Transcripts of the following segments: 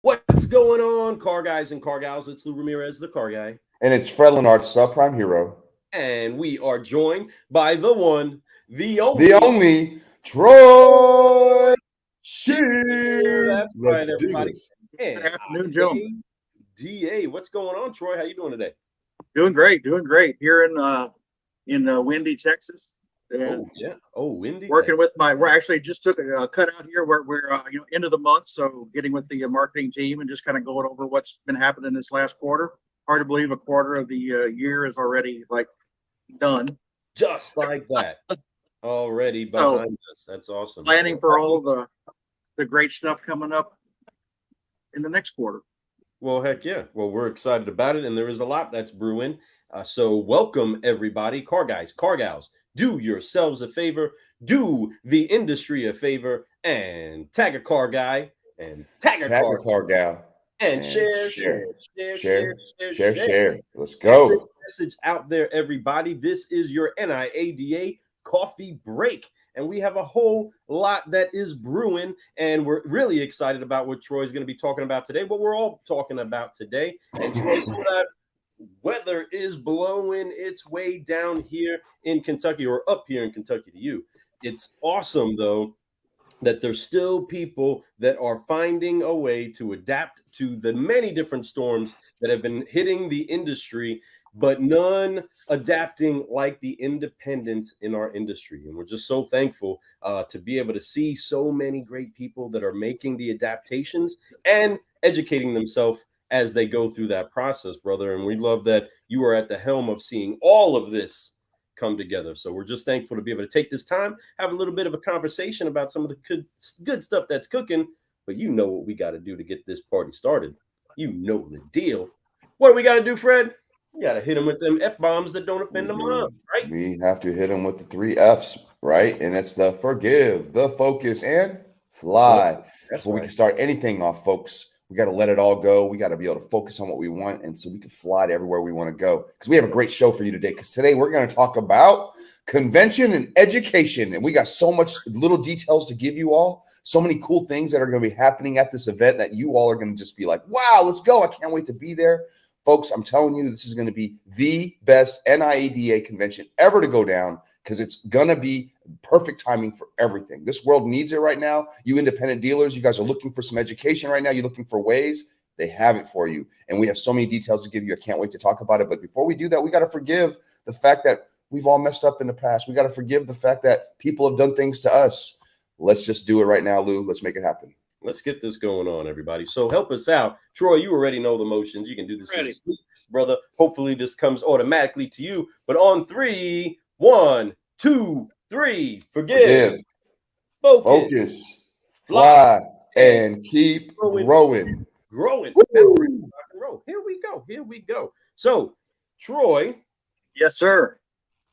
What's going on, car guys and car gals? It's Lou Ramirez, the car guy, And it's Fred Leonard, subprime hero. and we are joined by the one, the The only only Troy Scheer. Scheer. That's right, Let's do everybody. this. Good And afternoon, gentlemen. DA. What's going on, Troy? How you doing today? Doing great, here in Windy, Texas, and Oh yeah. Oh, windy working Texas. with my. We're actually just took a cut out here. We're end of the month, so getting with the marketing team and just kind of going over what's been happening this last quarter. Hard to believe a quarter of the year is already like done. Just like that. Already So behind us. That's awesome. planning for all the great stuff coming up in the next quarter. Well, heck yeah. Well, we're excited about it, and there is a lot that's brewing. So, welcome everybody, car guys, car gals. Do yourselves a favor, do the industry a favor, and tag a car guy and tag a Tag a car car gal and and share, share, share, share, share, share, share, share, share. share. Let's Get this go. message out there, everybody. This is your NIADA coffee break. And we have a whole lot that is brewing. And we're really excited about what Troy's going to be talking about today, what we're all talking about today. And Troy, some of that weather is blowing its way down here in Kentucky, or up here in Kentucky to you. It's awesome, though, that there's still people that are finding a way to adapt to the many different storms that have been hitting the industry, but none adapting like the independents in our industry. And we're just so thankful to be able to see so many great people that are making the adaptations and educating themselves as they go through that process, brother. And we love that you are at the helm of seeing all of this come together. So we're just thankful to be able to take this time, have a little bit of a conversation about some of the good stuff that's cooking. But you know what we got to do to get this party started. You know the deal. What do we got to do, Fred? We got to hit them with them F bombs that don't offend We the mom, do. right? We have to hit them with the three F's, right? And it's the forgive, the focus, and Well, fly. that's Before we right. can start anything off, folks, we got to let it all go. We got to be able to focus on what we want, and so we can fly to everywhere we want to go. Because we have a great show for you today. Because today we're going to talk about convention and education, and we got so much little details to give you all. So many cool things that are going to be happening at this event that you all are going to just be like, "Wow, let's go! I can't wait to be there." Folks, I'm telling you, this is going to be the best NIADA convention ever to go down because it's going to be perfect timing for everything. This world needs it right now. You independent dealers, you guys are looking for some education right now. You're looking for ways. They have it for you. And we have so many details to give you. I can't wait to talk about it. But before we do that, we got to forgive the fact that we've all messed up in the past. We got to forgive the fact that people have done things to us. Let's just do it right now, Lou. Let's make it happen. Let's get this going on, everybody. So help us out. Troy, you already know the motions. You can do this in Ready. your sleep, brother. Hopefully this comes automatically to you. But on three, 1, 2, 3, forgive, Forgive, focus, focus, fly, fly, and keep growing. growing. Now we're ready Woo! to rock and roll. Here we go. Here we go. So, Troy, Yes, sir.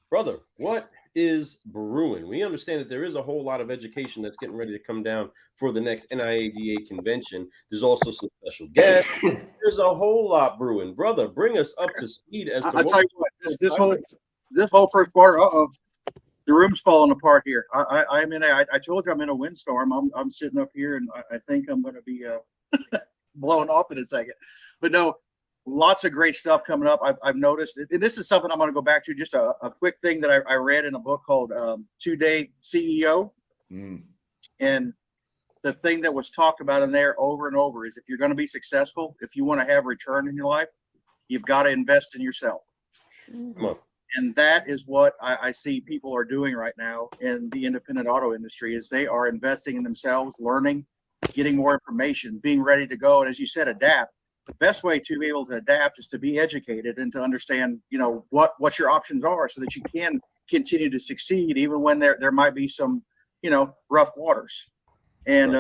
brother, what is brewing? We understand that there is a whole lot of education that's getting ready to come down for the next NIADA convention. There's also some special guests. There's a whole lot brewing. Brother, bring us up to speed as to I what tell you what, this whole first quarter, the room's falling apart here. I'm in. I told you I'm in a windstorm. I'm sitting up here, and I think I'm going to be blowing off in a second. But no, lots of great stuff coming up. I've noticed, and this is something I'm going to go back to. Just a quick thing that I read in a book called 2-Day CEO, Mm. and the thing that was talked about in there over and over is if you're going to be successful, if you want to have return in your life, you've got to invest in yourself. come on. And that is what I see people are doing right now in the independent auto industry is they are investing in themselves, learning, getting more information, being ready to go. And as you said, adapt. The best way to be able to adapt is to be educated and to understand, what your options are so that you can continue to succeed even when there might be some, rough waters. And,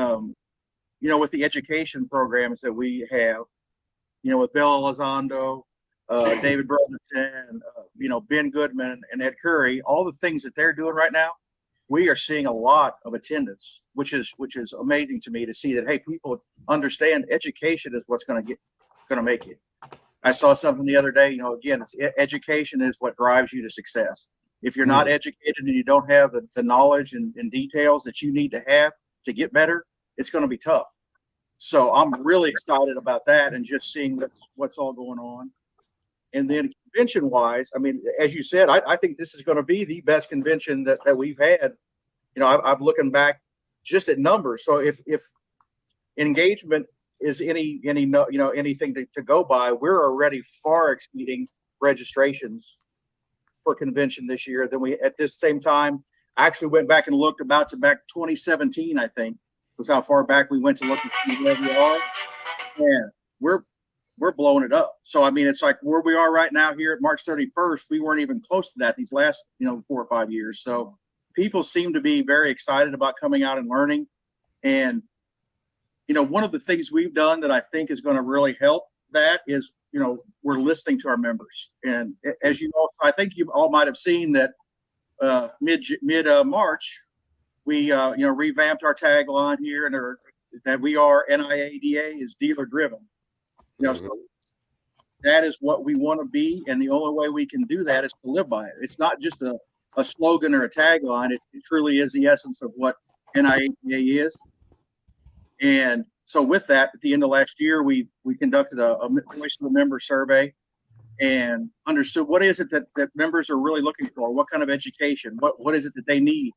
with the education programs that we have, with Bill Elizondo, David Brotherton, Ben Goodman and Ed Curry, all the things that they're doing right now, we are seeing a lot of attendance, which is amazing to me to see that, hey, people understand education is what's going to make you. I saw something the other day, again, education is what drives you to success. If you're not educated and you don't have the knowledge and details that you need to have to get better, it's going to be tough. So I'm really excited about that and just seeing what's all going on. And then convention wise, I mean, as you said, I think this is going to be the best convention that we've had. You know, I'm looking back just at numbers. So if engagement is anything to go by, we're already far exceeding registrations for convention this year than we at this same time. I actually went back and looked back 2017, I think, was how far back we went to look at where we are. And we're blowing it up. So I mean, it's like where we are right now here at March 31st, we weren't even close to that these last 4 or 5 years. So people seem to be very excited about coming out and learning. And one of the things we've done that I think is going to really help that is, we're listening to our members. And as you all, I think you all might have seen that mid March, we revamped our tagline here, and that we are NIADA is dealer driven. So that is what we want to be, and the only way we can do that is to live by it. It's not just a slogan or a tagline. It truly is the essence of what NIADA is. And so with that, at the end of last year, we conducted a voice of the member survey and understood what is it that members are really looking for, what kind of education, what is it that they need.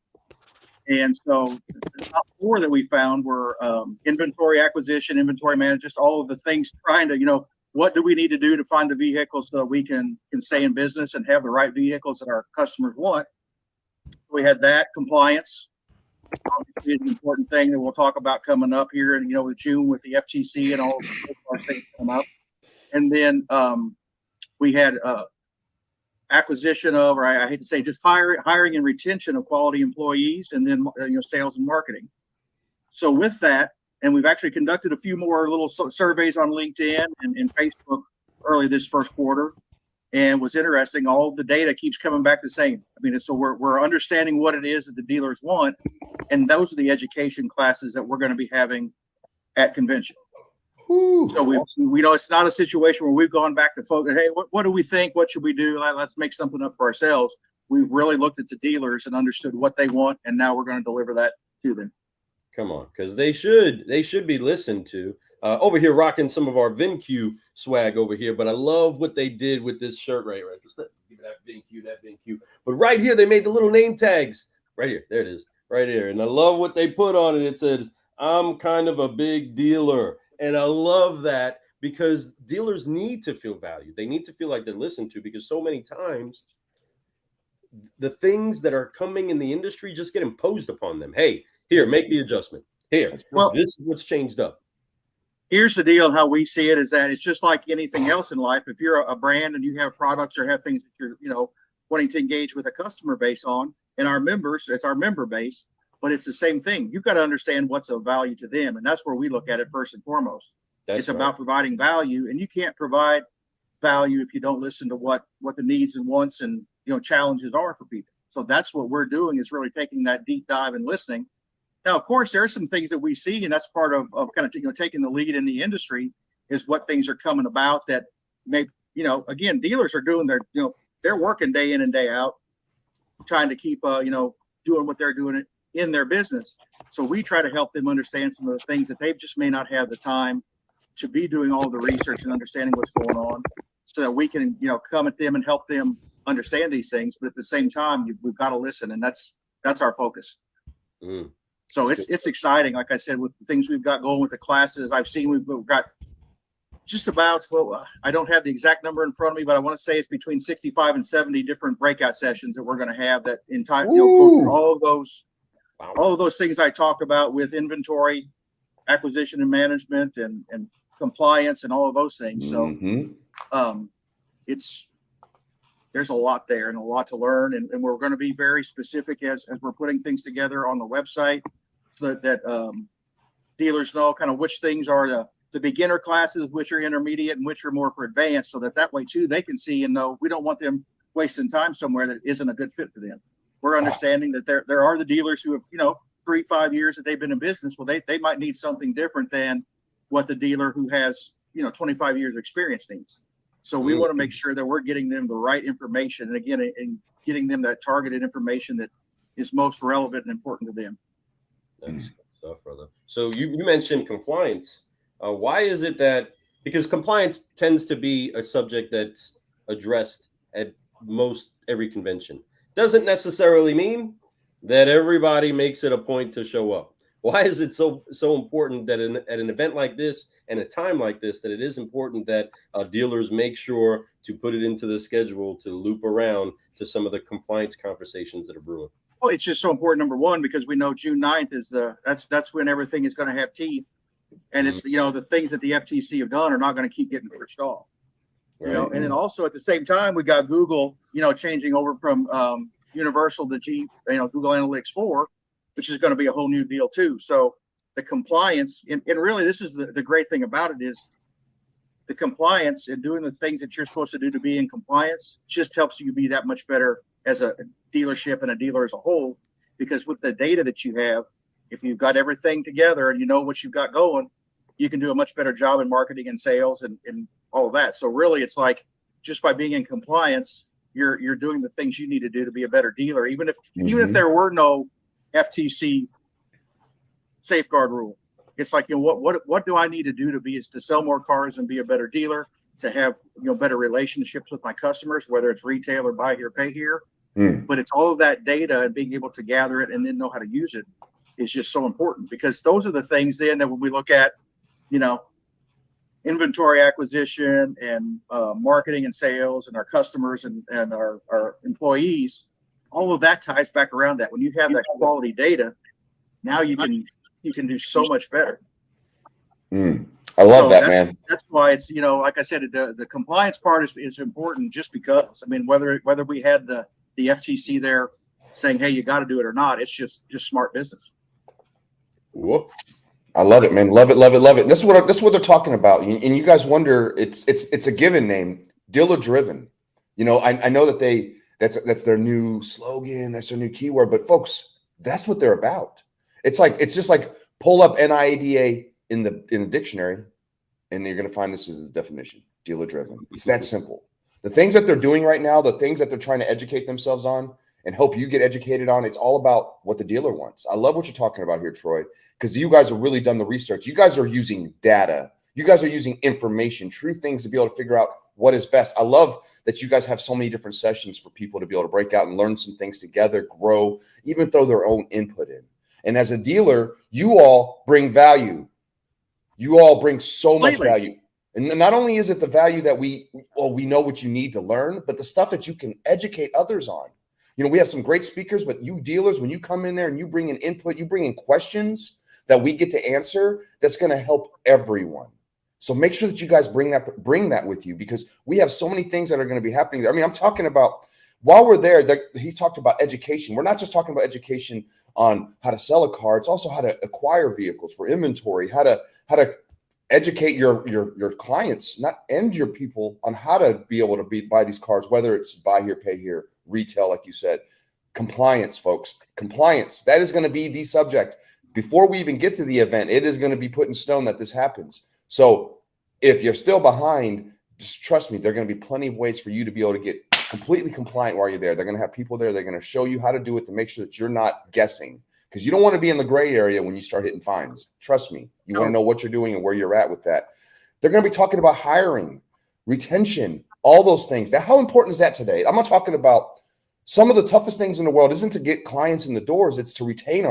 And so the top 4 that we found were inventory acquisition, inventory management, just all of the things trying to, what do we need to do to find the vehicles so that we can stay in business and have the right vehicles that our customers want. We had that. Compliance is an important thing that we'll talk about coming up here, and with June with the FTC and all of our things come up. And then we had acquisition of, or I hate to say, just hiring and retention of quality employees, and then sales and marketing. So with that, and we've actually conducted a few more little surveys on LinkedIn and Facebook early this first quarter, and was interesting. All of the data keeps coming back the same. I mean, so we're understanding what it is that the dealers want, and those are the education classes that we're going to be having at convention. Ooh, so we know it's not a situation where we've gone back to folks. Hey, what do we think? What should we do? Let's make something up for ourselves. We've really looked at the dealers and understood what they want, and now we're going to deliver that to them. Come on, because they should be listened to. Over here rocking some of our VinQ swag over here, but I love what they did with this shirt right. Just give it that VinQ. But right here, they made the little name tags. Right here, there it is, right here. And I love what they put on it. It says, "I'm kind of a big dealer." And I love that because dealers need to feel valued. They need to feel like they're listened to, because so many times the things that are coming in the industry just get imposed upon them. Hey, here, make the adjustment. Here, well, this is what's changed up. Here's the deal. How we see it is that it's just like anything else in life. If you're a brand and you have products or have things that you're, wanting to engage with a customer base on, and our members, it's our member base, but it's the same thing. You've got to understand what's of value to them. And that's where we look at it first and foremost. It's right. About providing value, and you can't provide value if you don't listen to what the needs and wants and, challenges are for people. So that's what we're doing, is really taking that deep dive and listening. Now, of course, there are some things that we see, and that's part of kind of taking the lead in the industry, is what things are coming about that may, again, dealers are doing they're working day in and day out, trying to keep, doing what they're doing in their business. So we try to help them understand some of the things that they just may not have the time to be doing all the research and understanding what's going on, so that we can, come at them and help them understand these things. But at the same time, we've got to listen, and that's our focus. So it's exciting. Like I said, with the things we've got going with the classes, I've seen we've got just about, I don't have the exact number in front of me, but I want to say it's between 65 and 70 different breakout sessions that we're going to have that in time, go through all of those things I talked about with inventory, acquisition and management, and compliance, and all of those things. So there's a lot there and a lot to learn, and we're going to be very specific as we're putting things together on the website, so that dealers know kind of which things are the beginner classes, which are intermediate, and which are more for advanced, so that way too they can see and know we don't want them wasting time somewhere that isn't a good fit for them. We're understanding that there are the dealers who have 3-5 years that they've been in business. Well, they might need something different than what the dealer who has 25 years experience needs. So we want to make sure that we're getting them the right information, and again, and getting them that targeted information that is most relevant and important to them. That's good stuff, brother. So you mentioned compliance, Why is it that, because compliance tends to be a subject that's addressed at most every convention, doesn't necessarily mean that everybody makes it a point to show up. Why is it so important that at an event like this and a time like this, that it is important that dealers make sure to put it into the schedule to loop around to some of the compliance conversations that are brewing? Well, it's just so important, number one, because we know June 9th is that's when everything is going to have teeth. And it's, the things that the FTC have done are not going to keep getting pushed off. Right. And then also at the same time, we got Google, changing over from Universal to Google Analytics 4, which is going to be a whole new deal too. So the compliance, and really this is the great thing about it, is the compliance and doing the things that you're supposed to do to be in compliance just helps you be that much better as a dealership and a dealer as a whole, because with the data that you have, if you've got everything together and you know what you've got going, you can do a much better job in marketing and sales and all of that. So really, it's like just by being in compliance, you're doing the things you need to do to be a better dealer. Even if there were no FTC safeguard rule, it's like, what do I need to do to sell more cars and be a better dealer, to have better relationships with my customers, whether it's retail or buy here, pay here. But it's all of that data and being able to gather it and then know how to use it is just so important, because those are the things then that when we look at, inventory acquisition and marketing and sales and our customers and our employees, all of that ties back around that. When you have that quality data, now you can do so much better. I love that, man. That's why it's, like I said, the compliance part is important, just because, I mean, whether we had the FTC there saying, hey, you got to do it or not, it's just smart business. Whoop. I love it, man. Love it, love it, love it. This is what they're talking about. And you guys wonder, it's a given name, dealer driven. I know that that's their new slogan, that's their new keyword, but folks, that's what they're about. It's just like pull up NIADA in the dictionary, and you're going to find this as the definition, dealer driven. It's that simple. The things that they're doing right now, the things that they're trying to educate themselves on and help you get educated on, it's all about what the dealer wants. I love what you're talking about here, Troy, because you guys have really done the research. You guys are using data. You guys are using information, true things to be able to figure out what is best. I love that you guys have so many different sessions for people to be able to break out and learn some things together, grow, even throw their own input in. And as a dealer, you all bring value. You all bring so much value. And not only is it the value that we know what you need to learn, but the stuff that you can educate others on. We have some great speakers, but you dealers, when you come in there and you bring in input, you bring in questions that we get to answer, that's going to help everyone. So make sure that you guys bring that with you, because we have so many things that are going to be happening there. I mean, I'm talking about, while we're there, he talked about education. We're not just talking about education on how to sell a car. It's also how to acquire vehicles for inventory, how to educate your clients, and your people on how to be able to buy these cars, whether it's buy here, pay here, retail, like you said. Compliance, folks. Compliance. That is going to be the subject. Before we even get to the event, it is going to be put in stone that this happens. So if you're still behind, just trust me, there are going to be plenty of ways for you to be able to get completely compliant while you're there. They're going to have people there. They're going to show you how to do it to make sure that you're not guessing, because you don't want to be in the gray area when you start hitting fines. Trust me. You want to know what you're doing and where you're at with that. They're going to be talking about hiring, retention, all those things. How important is that today? I'm not talking about some of the toughest things in the world isn't to get clients in the doors. It's to retain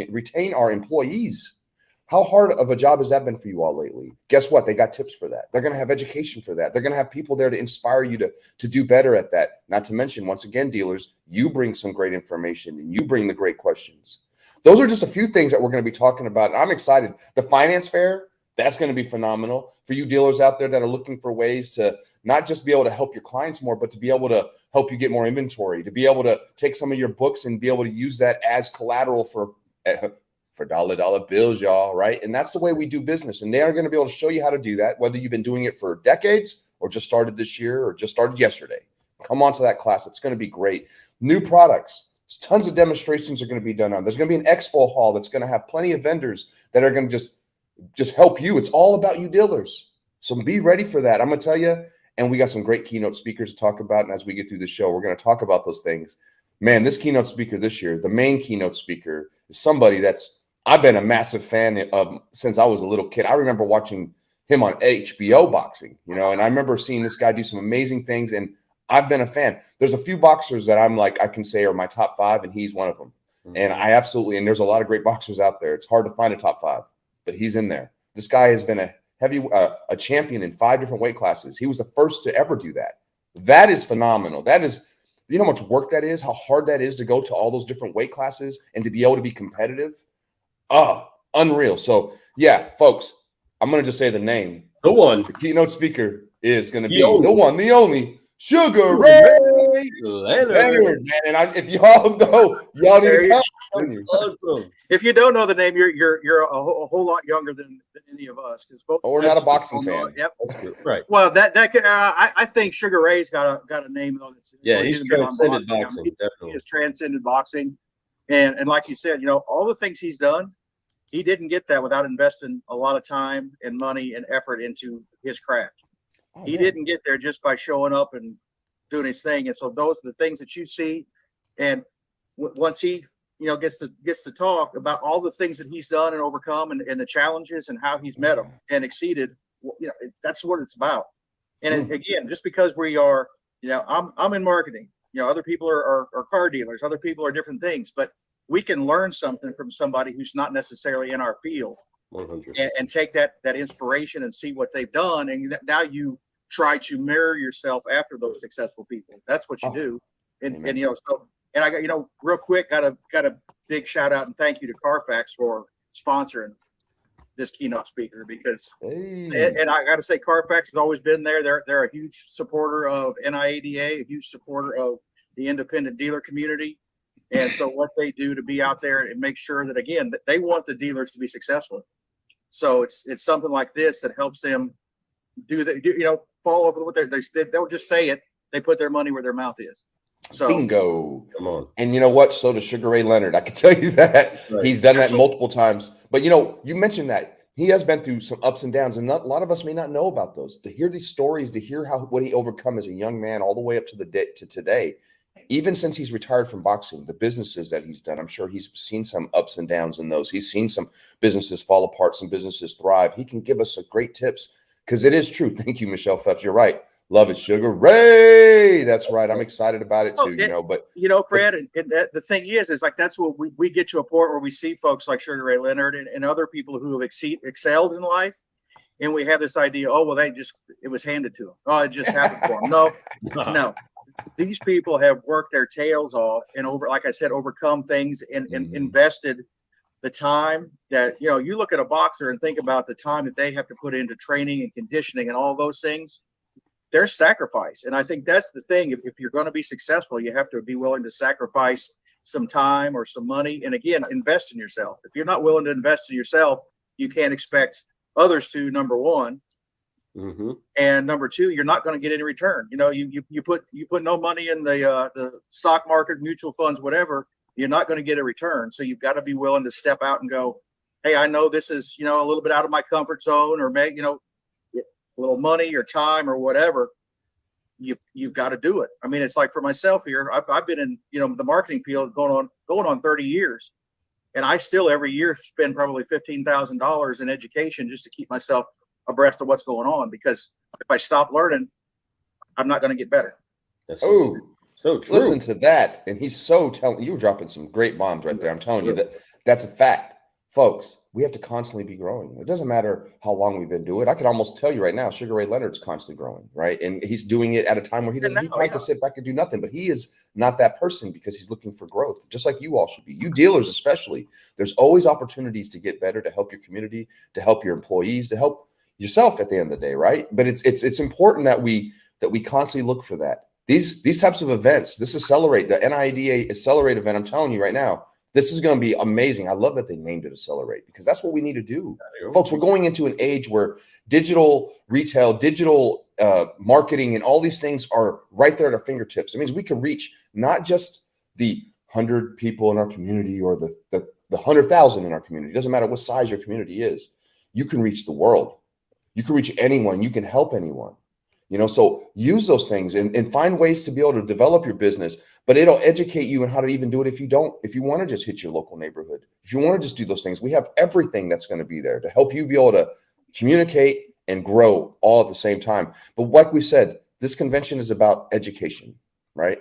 retain our employees. How hard of a job has that been for you all lately? Guess what? They got tips for that. They're going to have education for that. They're going to have people there to inspire you to do better at that. Not to mention, once again, dealers, you bring some great information and you bring the great questions. Those are just a few things that we're going to be talking about. And I'm excited. The finance fair, that's going to be phenomenal for you dealers out there that are looking for ways to not just be able to help your clients more, but to be able to help you get more inventory, to be able to take some of your books and be able to use that as collateral for dollar bills, y'all, right? And that's the way we do business. And they are going to be able to show you how to do that, whether you've been doing it for decades or just started this year or just started yesterday. Come on to that class. It's going to be great. New products. Tons of demonstrations are going to be done on. There's going to be an expo hall that's going to have plenty of vendors that are going to just help you. It's all about you dealers. So be ready for that. I'm going to tell you, and we got some great keynote speakers to talk about. And as we get through the show, we're going to talk about those things. Man, this keynote speaker this year, the main keynote speaker, is somebody that's, I've been a massive fan of since I was a little kid. I remember watching him on HBO boxing, you know, and I remember seeing this guy do some amazing things, and I've been a fan. There's a few boxers that I'm like, I can say are my top 5, and he's one of them. And I absolutely, and there's a lot of great boxers out there. It's hard to find a top 5, but he's in there. This guy has been a champion in 5 different weight classes. He was the first to ever do that. That is phenomenal. That is, you know how much work that is, how hard that is to go to all those different weight classes and to be able to be competitive. Unreal. So yeah, folks, I'm going to just say the name. The one. The keynote speaker is going to be only. the one, the only, Sugar Ray Leonard. Man, and if y'all know, y'all need to come. Awesome. If you don't know the name, you're a whole lot younger than any of us, because both. Oh, we're not a boxing fan. Yep. Right. Well, that could, I think Sugar Ray's got a name though. He's transcended boxing. Definitely. He has transcended boxing, and like you said, you know, all the things he's done, he didn't get that without investing a lot of time and money and effort into his craft. He didn't get there just by showing up and doing his thing. And so those are the things that you see. And once he, you know, gets to talk about all the things that he's done and overcome and the challenges and how he's met them and exceeded, you know, that's what it's about. And again, just because we are, you know, I'm in marketing, you know, other people are car dealers, other people are different things, but we can learn something from somebody who's not necessarily in our field 100. and take that inspiration and see what they've done. And now you try to mirror yourself after those successful people. That's what you do. And you know, so, and I got, you know, real quick, got a big shout out and thank you to Carfax for sponsoring this keynote speaker, because, and I got to say, Carfax has always been there. They're a huge supporter of NIADA, a huge supporter of the independent dealer community. And so what they do to be out there and make sure that, again, that they want the dealers to be successful. So it's something like this that helps them do that, you know, follow up with what they don't just say it. They put their money where their mouth is. So bingo. Come on. And you know what? So does Sugar Ray Leonard. I can tell you that. Right. He's done that multiple times. But you know, you mentioned that he has been through some ups and downs, and a lot of us may not know about those. To hear these stories, to hear what he overcome as a young man, all the way up to today. Even since he's retired from boxing, the businesses that he's done, I'm sure he's seen some ups and downs in those. He's seen some businesses fall apart, some businesses thrive. He can give us some great tips, because it is true. Thank you, Michelle Phelps. You're right. Love it, Sugar Ray. That's right. I'm excited about it too, you know. But you know, Fred, and the thing is like that's what we get to a point where we see folks like Sugar Ray Leonard and other people who have excelled in life, and we have this idea, oh well, it was handed to them. Oh, it just happened for them. No. These people have worked their tails off and like I said, overcome things and invested the time that, you know, you look at a boxer and think about the time that they have to put into training and conditioning and all those things. There's sacrifice. And I think that's the thing. If you're going to be successful, you have to be willing to sacrifice some time or some money. And again, invest in yourself. If you're not willing to invest in yourself, you can't expect others to, number one. And number two, you're not going to get any return. You know, you put no money in the stock market, mutual funds, whatever, you're not going to get a return. So you've got to be willing to step out and go, hey, I know this is, you know, a little bit out of my comfort zone, or make, you know, a little money or time or whatever. You've got to do it. I mean, it's like for myself here, I've been in, you know, the marketing field going on 30 years. And I still every year spend probably $15,000 in education just to keep myself abreast of what's going on, because if I stop learning, I'm not going to get better. That's so true. Listen to that. And he's so telling you, were dropping some great bombs right there. I'm telling you that's a fact. Folks, we have to constantly be growing. It doesn't matter how long we've been doing it. I can almost tell you right now, Sugar Ray Leonard's constantly growing, right? And he's doing it at a time where he probably could sit back and do nothing, but he is not that person, because he's looking for growth, just like you all should be. You dealers especially. There's always opportunities to get better, to help your community, to help your employees, to help yourself at the end of the day, right? But it's important that we constantly look for that. These types of events, this Accelerate, the NIADA Accelerate event, I'm telling you right now, this is going to be amazing. I love that they named it Accelerate, because that's what we need to do. Folks, we're going into an age where digital retail, digital marketing, and all these things are right there at our fingertips. It means we can reach not just the 100 people in our community or the 100,000 in our community. It doesn't matter what size your community is. You can reach the world. You can reach anyone. You can help anyone. So use those things and find ways to be able to develop your business, but it'll educate you on how to even do it if you want to just hit your local neighborhood, if you want to just do those things. We have everything that's going to be there to help you be able to communicate and grow all at the same time. But like we said, this convention is about education, right?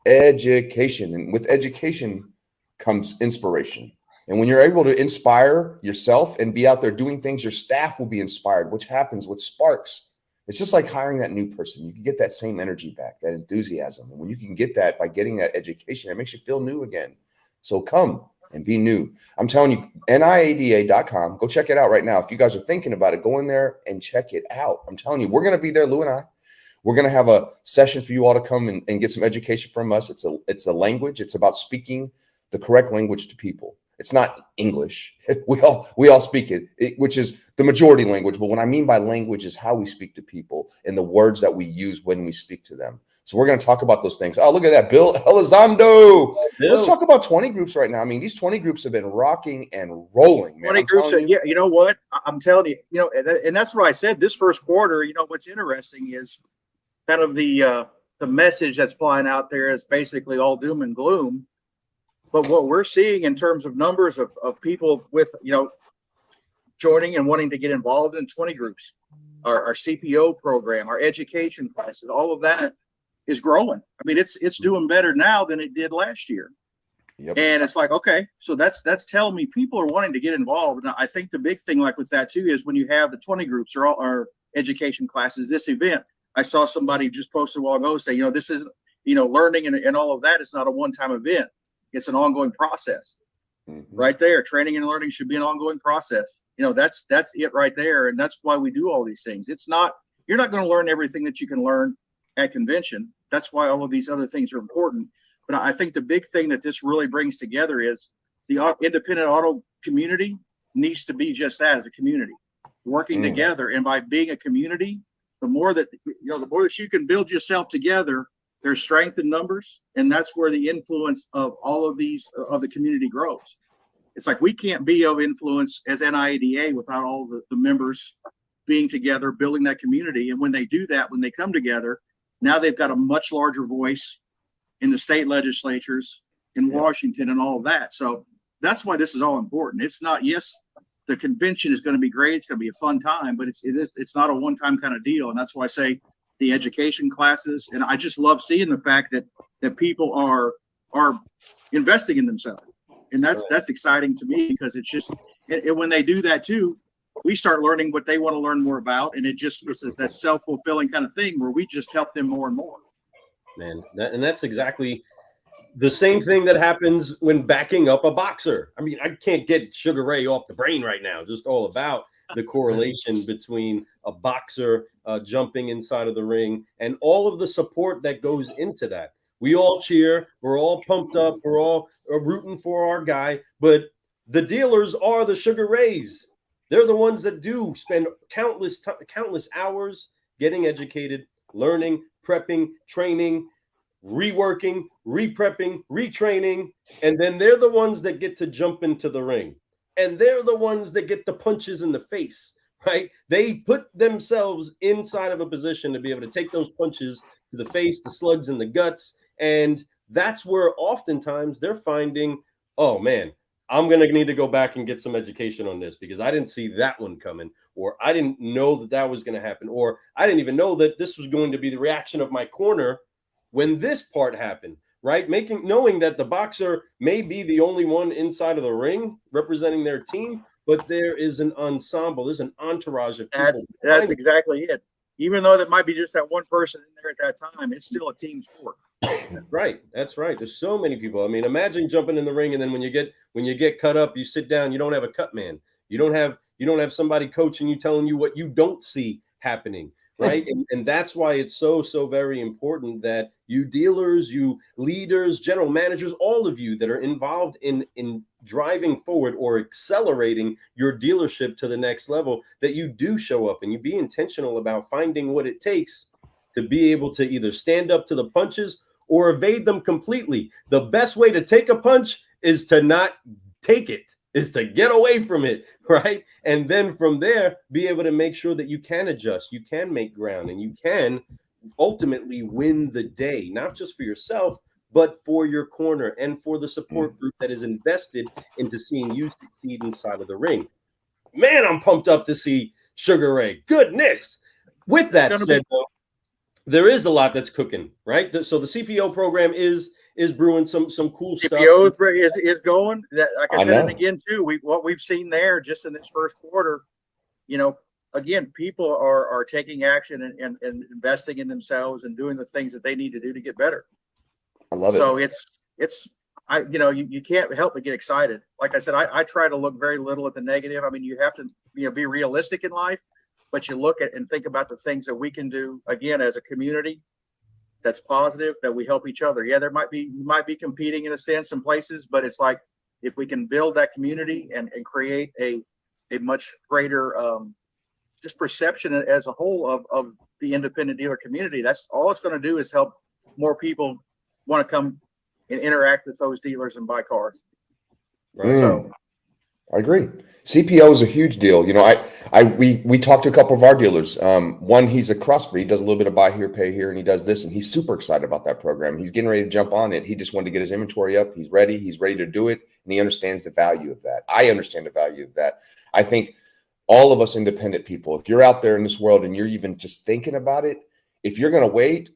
Education. And with education comes inspiration. And when you're able to inspire yourself and be out there doing things, your staff will be inspired, which happens with sparks. It's just like hiring that new person. You can get that same energy back, that enthusiasm. And when you can get that by getting that education, it makes you feel new again. So come and be new. I'm telling you, NIADA.com. Go check it out right now. If you guys are thinking about it, go in there and check it out. I'm telling you, we're going to be there, Lou and I. We're going to have a session for you all to come and get some education from us. It's a language. It's about speaking the correct language to people. It's not English. We all speak it, which is the majority language. But what I mean by language is how we speak to people and the words that we use when we speak to them. So we're going to talk about those things. Oh, look at that, Bill Elizondo. Let's talk about 20 groups right now. I mean, these 20 groups have been rocking and rolling, man. 20 groups. Yeah, you know what? I'm telling you, and that's what I said. This first quarter, what's interesting is kind of the message that's flying out there is basically all doom and gloom. But what we're seeing in terms of numbers of people with, joining and wanting to get involved in 20 groups, our CPO program, our education classes, all of that is growing. I mean, it's doing better now than it did last year. Yep. And it's like, okay, so that's telling me people are wanting to get involved. And I think the big thing like with that too is when you have the 20 groups or all our education classes, this event, I saw somebody just posted a while ago say, this isn't, learning and all of that is not a one-time event. It's an ongoing process. Right there. Training and learning should be an ongoing process. That's it right there. And that's why we do all these things. You're not going to learn everything that you can learn at convention. That's why all of these other things are important. But I think the big thing that this really brings together is the independent auto community needs to be just that, as a community working together. And by being a community, the more that you can build yourself together, there's strength in numbers, and that's where the influence of all of these of the community grows. It's like we can't be of influence as NIADA without all the members being together, building that community. And when they do that, when they come together, now they've got a much larger voice in the state legislatures in Washington and all of that. So that's why this is all important. It's not, yes, the convention is going to be great. It's going to be a fun time, but it's not a one-time kind of deal. And that's why I say the education classes. And I just love seeing the fact that people are investing in themselves. And that's exciting to me, because it's just, and when they do that too, we start learning what they want to learn more about. And it's that self-fulfilling kind of thing where we just help them more and more. Man, and that's exactly the same thing that happens when backing up a boxer. I mean, I can't get Sugar Ray off the brain right now, just all about the correlation between a boxer jumping inside of the ring and all of the support that goes into that. We all cheer, we're all pumped up, we're all rooting for our guy, but the dealers are the Sugar Rays. They're the ones that do spend countless hours getting educated, learning, prepping, training, reworking, reprepping, retraining, and then they're the ones that get to jump into the ring. And they're the ones that get the punches in the face, right? They put themselves inside of a position to be able to take those punches to the face, the slugs in the guts. And that's where oftentimes they're finding, oh man, I'm going to need to go back and get some education on this because I didn't see that one coming, or I didn't know that was going to happen, or I didn't even know that this was going to be the reaction of my corner when this part happened. Right? Knowing that the boxer may be the only one inside of the ring representing their team, but there is an ensemble, there's an entourage of people. That's exactly it. Even though that might be just that one person in there at that time, it's still a team sport. Right. That's right. There's so many people. I mean, imagine jumping in the ring and then when you get cut up, you sit down, you don't have a cut man. You don't have somebody coaching you, telling you what you don't see happening. Right. And that's why it's so very important that you dealers, you leaders, general managers, all of you that are involved in driving forward or accelerating your dealership to the next level, that you do show up and you be intentional about finding what it takes to be able to either stand up to the punches or evade them completely. The best way to take a punch is to not take it. is to get away from it, right? And then from there, be able to make sure that you can adjust, you can make ground, and you can ultimately win the day, not just for yourself, but for your corner and for the support group that is invested into seeing you succeed inside of the ring. Man, I'm pumped up to see Sugar Ray. Goodness. With that said, though, there is a lot that's cooking, right? So the CPO program is brewing some cool stuff. CPO is going. That, like I said it again too. What we've seen there just in this first quarter, again, people are taking action and investing in themselves and doing the things that they need to do to get better. I love it. So you can't help but get excited. Like I said, I try to look very little at the negative. I mean, you have to be realistic in life, but you look at and think about the things that we can do again as a community that's positive, that we help each other. Yeah, you might be competing in a sense in places, but it's like if we can build that community and create a much greater just perception as a whole of the independent dealer community, that's all it's going to do is help more people want to come and interact with those dealers and buy cars. Right. So I agree. CPO is a huge deal. We talked to a couple of our dealers. One, he's a crossbreed, does a little bit of buy here, pay here, and he does this, and he's super excited about that program. He's getting ready to jump on it. He just wanted to get his inventory up. He's ready to do it, and he understands the value of that. I understand the value of that. I think all of us independent people, if you're out there in this world and you're even just thinking about it, if you're going to wait,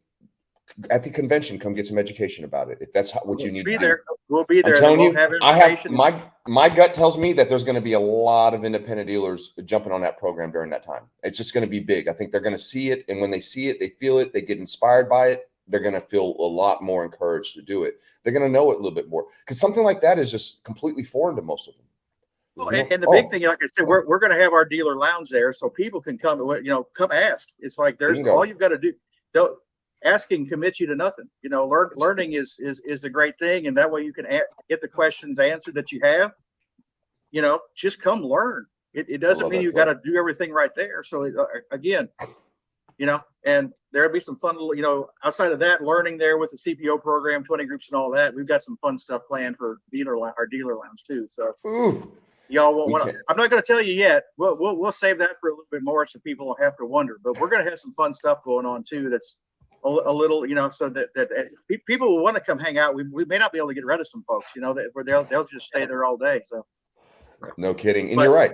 at the convention, come get some education about it. If that's what you need to do. We'll be there. I'm telling you, my gut tells me that there's going to be a lot of independent dealers jumping on that program during that time. It's just going to be big. I think they're going to see it, and when they see it, they feel it, they get inspired by it. They're going to feel a lot more encouraged to do it. They're going to know it a little bit more, because something like that is just completely foreign to most of them. Well, and the big thing, like I said, we're going to have our dealer lounge there, so people can come. Come ask. It's like all you've got to do. Asking commits you to nothing. Learning is the great thing, and that way you can get the questions answered that you have. Just come learn. It doesn't mean you've got to do everything right there. So again, and there'll be some fun, outside of that, learning there with the CPO program, 20 groups and all that. We've got some fun stuff planned for our dealer lounge too. So y'all won't want to. I'm not going to tell you yet. We'll save that for a little bit more so people will have to wonder. But we're going to have some fun stuff going on too. That's a little, so that people will want to come hang out. We may not be able to get rid of some folks, that they'll just stay there all day. So, no kidding, and you're right.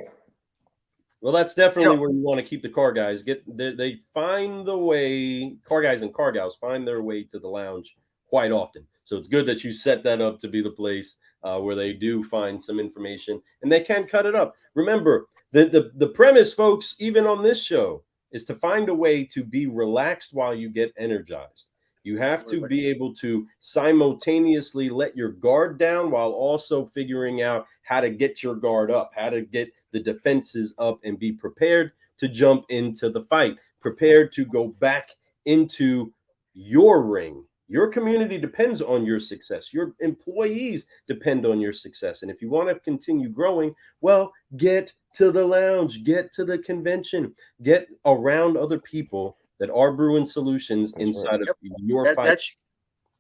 Well, that's definitely where you want to keep the car guys. They find the way. Car guys and car gals find their way to the lounge quite often. So it's good that you set that up to be the place where they do find some information and they can cut it up. Remember, the premise, folks, even on this show, is to find a way to be relaxed while you get energized. You have to be able to simultaneously let your guard down while also figuring out how to get your guard up, how to get the defenses up and be prepared to jump into the fight, prepared to go back into your ring. Your community depends on your success. Your employees depend on your success. And if you want to continue growing, well, get to the lounge, get to the convention, get around other people that are brewing solutions inside of your fight.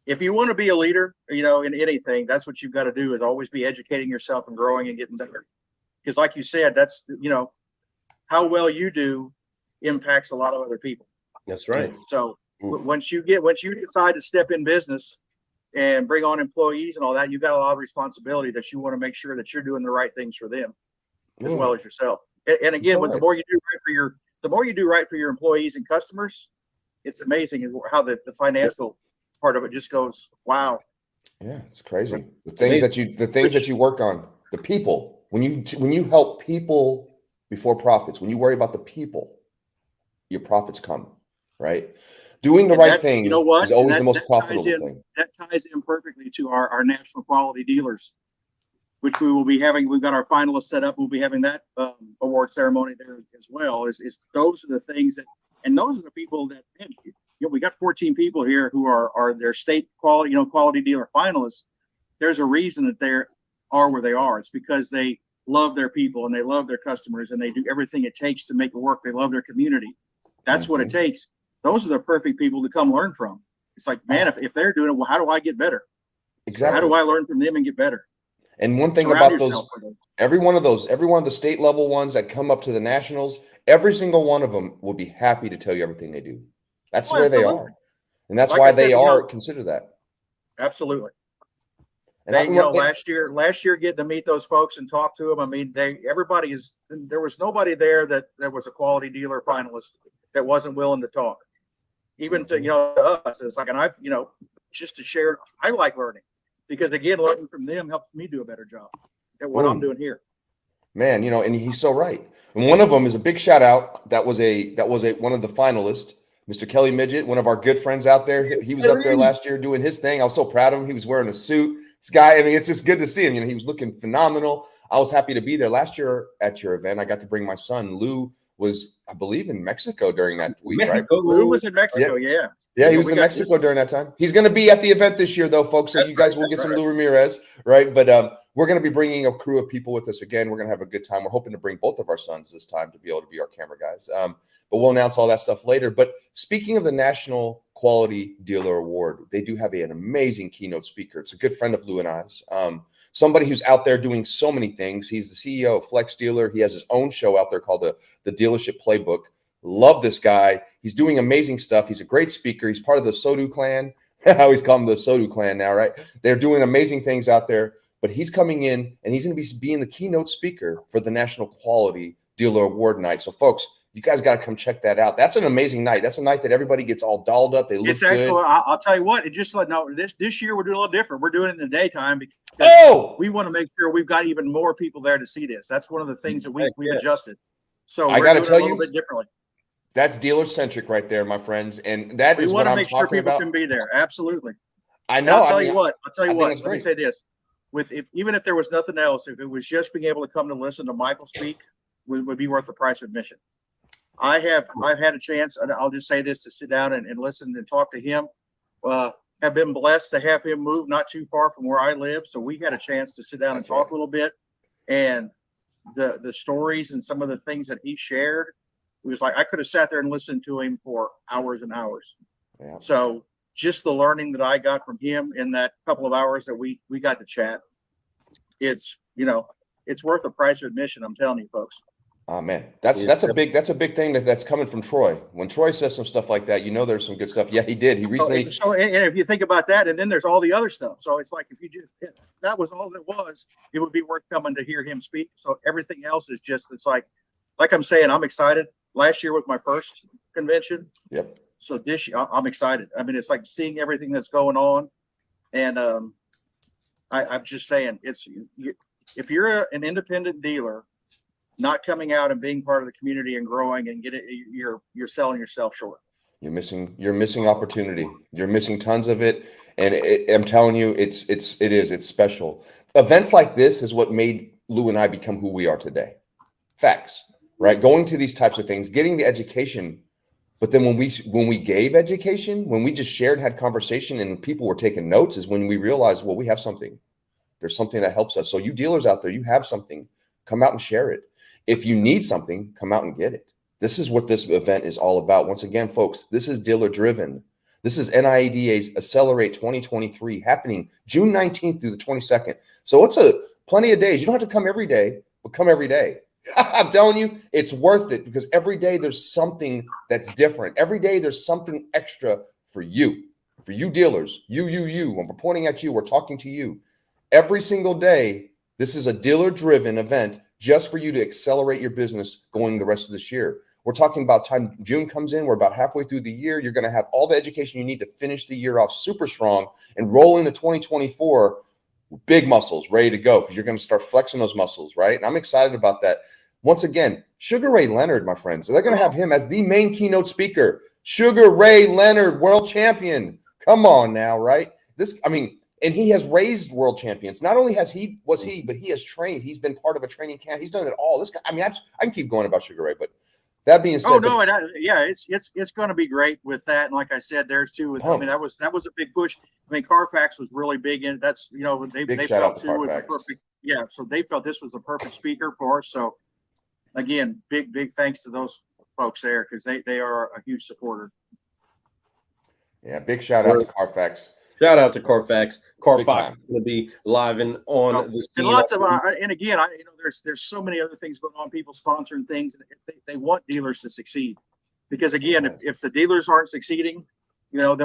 If you want to be a leader, in anything, that's what you've got to do, is always be educating yourself and growing and getting better. Because like you said, that's, how well you do impacts a lot of other people. That's right. So once you decide to step in business and bring on employees and all that, you've got a lot of responsibility that you want to make sure that you're doing the right things for them as well as yourself. And again, the more you do right for your employees and customers, it's amazing how the financial part of it just goes, wow. Yeah, it's crazy. The things that you work on, the people, when you help people before profits, when you worry about the people, your profits come, right? Doing the right thing is always the most profitable thing. That ties in perfectly to our national quality dealers, which we will be having. We've got our finalists set up. We'll be having that award ceremony there as well. Is those are the things and those are the people that, we got 14 people here who are their state quality, quality dealer finalists. There's a reason that they are where they are. It's because they love their people and they love their customers and they do everything it takes to make it work. They love their community. That's what it takes. Those are the perfect people to come learn from. It's like, man, if they're doing it, well, how do I get better? Exactly. How do I learn from them and get better? And one thing Surround about yourself those, with them. every one of the state level ones that come up to the nationals, every single one of them will be happy to tell you everything they do. That's the Oh, way they absolutely. are. And that's Like I why said, they you are know, considered that. absolutely. And They, you know, last year getting to meet those folks and talk to them. I mean, there was nobody there that was a quality dealer finalist that wasn't willing to talk. Even to, you know, to us, it's like, and I've, you know, just to share, I like learning because again, learning from them helps me do a better job at what I'm doing here. Man, you know, and he's so right. And one of them is a big shout out. That was one of the finalists, Mr. Kelly Midget, one of our good friends out there. He was up there last year doing his thing. I was so proud of him. He was wearing a suit. This guy, I mean, it's just good to see him. You know, he was looking phenomenal. I was happy to be there last year at your event. I got to bring my son. Lou was, I believe, in Mexico during that week, right? Lou was in Mexico, yeah. Yeah, he was in Mexico during that time. He's going to be at the event this year, though, folks. So you guys will get some Lou Ramirez, right? But we're going to be bringing a crew of people with us again. We're going to have a good time. We're hoping to bring both of our sons this time to be able to be our camera guys. But we'll announce all that stuff later. But speaking of the National Quality Dealer Award, they do have an amazing keynote speaker. It's a good friend of Lou and I's. Somebody who's out there doing so many things. He's the CEO of Flex Dealer. He has his own show out there called the Dealership Playbook. Love this guy. He's doing amazing stuff. He's a great speaker. He's part of the Sodu clan. I always call him the Sodu clan now, right? They're doing amazing things out there, but he's coming in and he's going to be being the keynote speaker for the National Quality Dealer Award night. So folks, you guys got to come check that out. That's an amazing night. That's a night that everybody gets all dolled up. They look good. I'll tell you what, it just like, no, this year we're doing a little different. We're doing it in the daytime because we want to make sure we've got even more people there to see this. That's one of the things that we've adjusted. So I got to tell you, a little bit differently. That's dealer centric right there, my friends, and that is what I'm talking about. We want to make sure people can be there. Absolutely. I know. I'll tell you what. Let me say this: even if there was nothing else, if it was just being able to come to listen to Michael speak, would be worth the price of admission. I've had a chance, and I'll just say this, to sit down and listen and talk to him. Have been blessed to have him move not too far from where I live, so we had a chance to sit down and talk a little bit, and the stories and some of the things that he shared. It was like I could have sat there and listened to him for hours and hours. Yeah. So just the learning that I got from him in that couple of hours that we got to chat, it's worth the price of admission. I'm telling you, folks. Oh man, that's a big thing that's coming from Troy. When Troy says some stuff like that, there's some good stuff. Yeah, he did. He recently. So and if you think about that, and then there's all the other stuff. So it's like if that was all it was, it would be worth coming to hear him speak. So everything else is just, it's like I'm saying, I'm excited. Last year was my first convention. Yep. So this year, I'm excited. I mean, it's like seeing everything that's going on, and I'm just saying, if you're an independent dealer, not coming out and being part of the community and growing and you're selling yourself short. You're missing opportunity. You're missing tons of it, and I'm telling you, it's special. Events like this is what made Lou and I become who we are today. Facts. Right, going to these types of things, getting the education, but then when we gave education, when we just shared, had conversation, and people were taking notes, is when we realized, well, we have something. There's something that helps us. So you dealers out there, you have something. Come out and share it. If you need something, come out and get it. This is what this event is all about. Once again, folks, this is dealer driven. This is NIADA's Accelerate 2023 happening June 19th through the 22nd. So it's plenty of days. You don't have to come every day, but come every day. I'm telling you, it's worth it because every day there's something that's different. Every day there's something extra for you dealers, you. When we're pointing at you, we're talking to you. Every single day, this is a dealer-driven event just for you to accelerate your business going the rest of this year. We're talking about time June comes in. We're about halfway through the year. You're going to have all the education you need to finish the year off super strong and roll into 2024 with big muscles ready to go because you're going to start flexing those muscles, right? And I'm excited about that. Once again, Sugar Ray Leonard, my friends, they're going to have him as the main keynote speaker. Sugar Ray Leonard, world champion. Come on now, right? And he has raised world champions. Not only but he has trained. He's been part of a training camp. He's done it all. This guy, I can keep going about Sugar Ray, but that being said, it's going to be great with that. And like I said, there's too. I mean, that was a big push. I mean, Carfax was really big in it. That's they shout out to Carfax. Perfect. Yeah, so they felt this was the perfect speaker for us. So again, big thanks to those folks there because they are a huge supporter. Yeah, big shout out to Carfax. Shout out to Carfax. Big Carfax time. is going to be live and on Well, the and scene. lots of, and again, there's so many other things going on. People sponsoring things, and they want dealers to succeed, because again, if the dealers aren't succeeding, then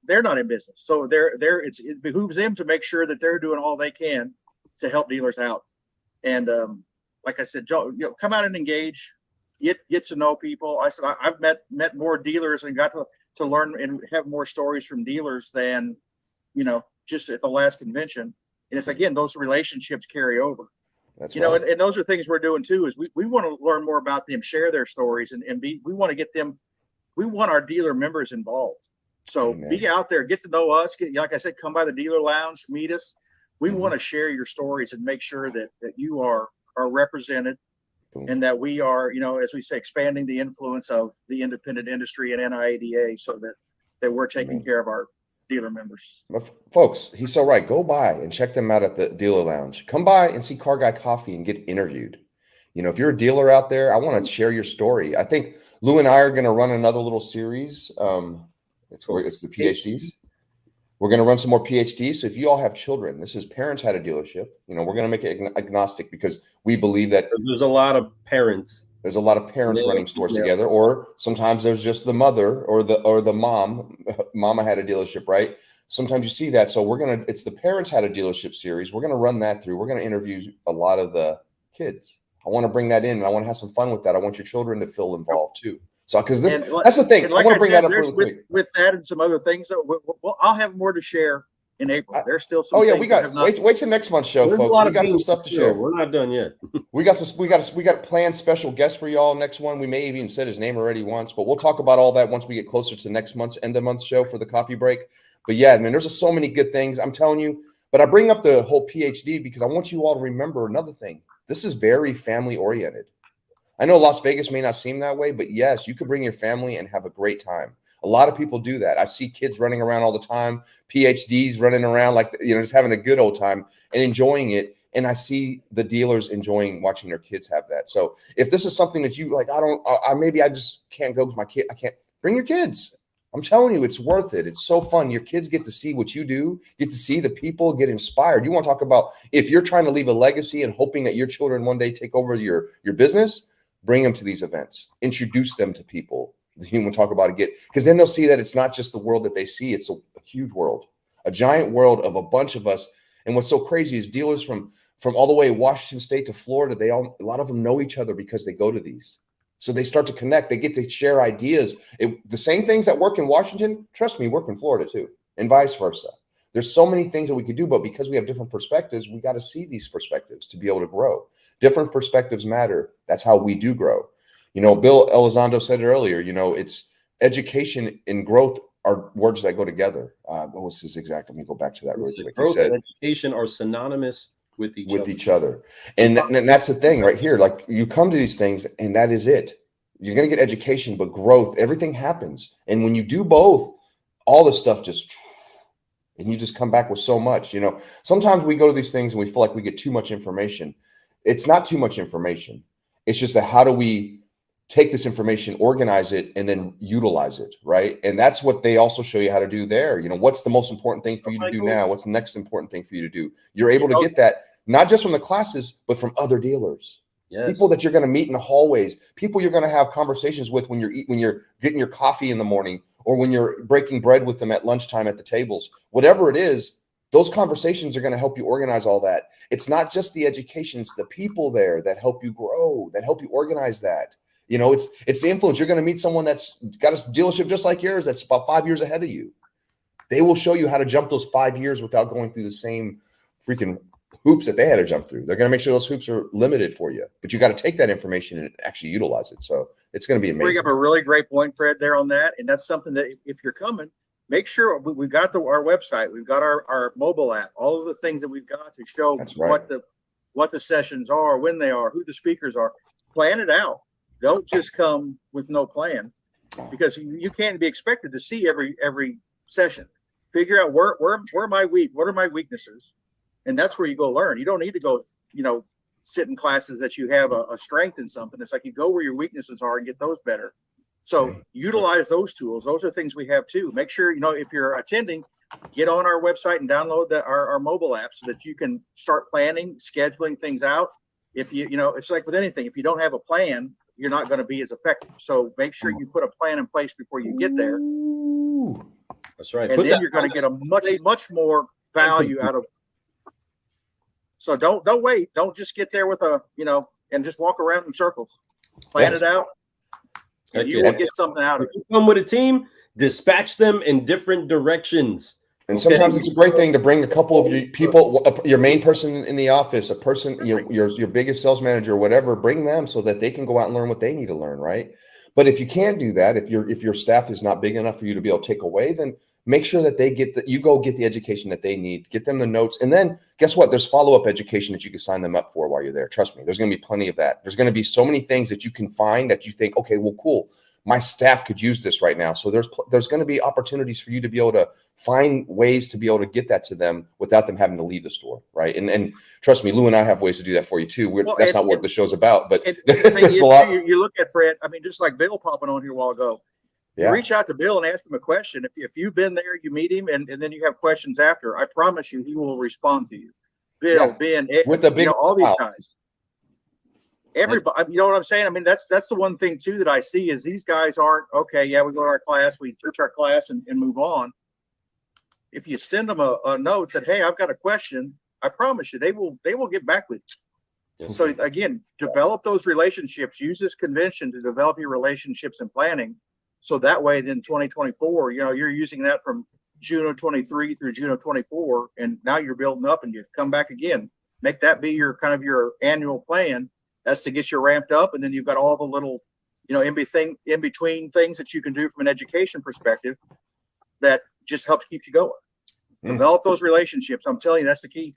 they're not in business. So it behooves them to make sure that they're doing all they can to help dealers out. And like I said, Joe, come out and engage, get to know people. I said I've met more dealers and got to learn and have more stories from dealers than just at the last convention. And it's, again, those relationships carry over. That's right. And those are things we're doing too, is we want to learn more about them, share their stories, and we want to get them, we want our dealer members involved. So Amen. Be out there, get to know us, like I said, come by the dealer lounge, meet us. We want to share your stories and make sure that you are represented. Boom. And that we are, as we say, expanding the influence of the independent industry and NIADA, so that we're taking care of our dealer members. Folks, he's so right. Go by and check them out at the dealer lounge. Come by and see Car Guy Coffee and get interviewed. If you're a dealer out there, I want to share your story. I think Lou and I are going to run another little series. It's the PhDs. We're going to run some more PhDs. So if you all have children, this is Parents Had a Dealership. We're going to make it agnostic, because we believe that there's a lot of parents. There's a lot of parents running stores together, or sometimes there's just the mother or the mom. Mama had a dealership, right? Sometimes you see that. So it's the Parents Had a Dealership series. We're going to run that through. We're going to interview a lot of the kids. I want to bring that in, and I want to have some fun with that. I want your children to feel involved too. So, because that's the thing. Like I want to bring that up really quick. With that and some other things, I'll have more to share in April. There's still some. We got wait till next month's show, folks. We got some stuff to share. We're not done yet. we got planned special guests for y'all next one. We may have even said his name already once, but we'll talk about all that once we get closer to next month's end of month show for the coffee break. But yeah, man, there's so many good things, I'm telling you. But I bring up the whole PhD because I want you all to remember another thing. This is very family oriented. I know Las Vegas may not seem that way, but yes, you can bring your family and have a great time. A lot of people do that. I see kids running around all the time, PhDs running around like, just having a good old time and enjoying it. And I see the dealers enjoying watching their kids have that. So if this is something that you like, maybe I just can't go with my kid. I can't bring your kids. I'm telling you, it's worth it. It's so fun. Your kids get to see what you do, get to see the people, get inspired. You want to talk about if you're trying to leave a legacy and hoping that your children one day take over your business, bring them to these events, introduce them to people. You want to talk about it, because then they'll see that it's not just the world that they see. It's a huge world, a giant world of a bunch of us. And what's so crazy is dealers from all the way Washington State to Florida, a lot of them know each other because they go to these. So they start to connect. They get to share ideas. The same things that work in Washington, trust me, work in Florida too, and vice versa. There's so many things that we could do, but because we have different perspectives, we got to see these perspectives to be able to grow. Different perspectives matter. That's how we do grow. Bill Elizondo said it earlier, it's education and growth are words that go together. What was his exact? Let me go back to that really quick. Growth and education are synonymous with each other. And that's the thing right here. Like, you come to these things and that is it. You're going to get education, but growth, everything happens. And when you do both, all the stuff and you just come back with so much. Sometimes we go to these things and we feel like we get too much information. It's not too much information. It's just that how do we take this information, organize it, and then utilize it, right? And that's what they also show you how to do there. What's the most important thing for you to do now? What's the next important thing for you to do? You're able to get that not just from the classes, but from other dealers. Yes. People that you're going to meet in the hallways, people you're going to have conversations with when you're getting your coffee in the morning, or when you're breaking bread with them at lunchtime at the tables. Whatever it is, those conversations are going to help you organize all that. It's not just the education, it's the people there that help you grow, that help you organize that. It's the influence. You're going to meet someone that's got a dealership just like yours that's about 5 years ahead of you. They will show you how to jump those 5 years without going through the same freaking hoops that they had to jump through. They're going to make sure those hoops are limited for you, but you got to take that information and actually utilize it. So it's going to be amazing. Bring up a really great point, Fred, there on that. And that's something that if you're coming, make sure we've got our website, we've got our mobile app, all of the things that we've got to show what the sessions are, when they are, who the speakers are. Plan it out. Don't just come with no plan, because you can't be expected to see every session. Figure out where am I weak? What are my weaknesses? And that's where you go learn. You don't need to go, sit in classes that you have a strength in something. It's like you go where your weaknesses are and get those better. So utilize those tools. Those are things we have too. Make sure, if you're attending, get on our website and download our mobile app so that you can start planning, scheduling things out. If it's like with anything, if you don't have a plan, you're not going to be as effective. So make sure you put a plan in place before you get there. That's right. And then you're going to get a much more value out of. So don't wait. Don't just get there with and just walk around in circles. Plan it out. And you will get something out of it. If you come with a team, dispatch them in different directions. And sometimes it's a great thing to bring a couple of your people, your main person in the office, a person, your biggest sales manager, or whatever, bring them so that they can go out and learn what they need to learn, right? But if you can't do that, if your staff is not big enough for you to be able to take away, then make sure that you go get the education that they need, get them the notes. And then guess what? There's follow-up education that you can sign them up for while you're there. Trust me, there's going to be plenty of that. There's going to be so many things that you can find that you think, okay, well, cool. My staff could use this right now. So there's going to be opportunities for you to be able to find ways to be able to get that to them without them having to leave the store, right? And trust me, Lou and I have ways to do that for you too. That's not what the show's about, but there's a lot. You look at Fred, I mean, just like Bill popping on here a while ago. Yeah. Reach out to Bill and ask him a question. If you've been there, you meet him, and then you have questions after. I promise you, he will respond to you. Bill, Ben, Ed, with the big all these guys. Everybody, you know what I'm saying? I mean, that's the one thing too that I see is these guys aren't okay. Yeah, we go to our class, we teach our class, and move on. If you send them a note, said, "Hey, I've got a question," I promise you, they will get back with you. Yes. So again, develop those relationships. Use this convention to develop your relationships and planning. So that way, then 2024, you're using that from June of 23 through June of 24, and now you're building up, and you come back again. Make that be your kind of your annual plan. That's to get you ramped up, and then you've got all the little, in between things that you can do from an education perspective that just helps keep you going. Develop those relationships. I'm telling you, that's the key.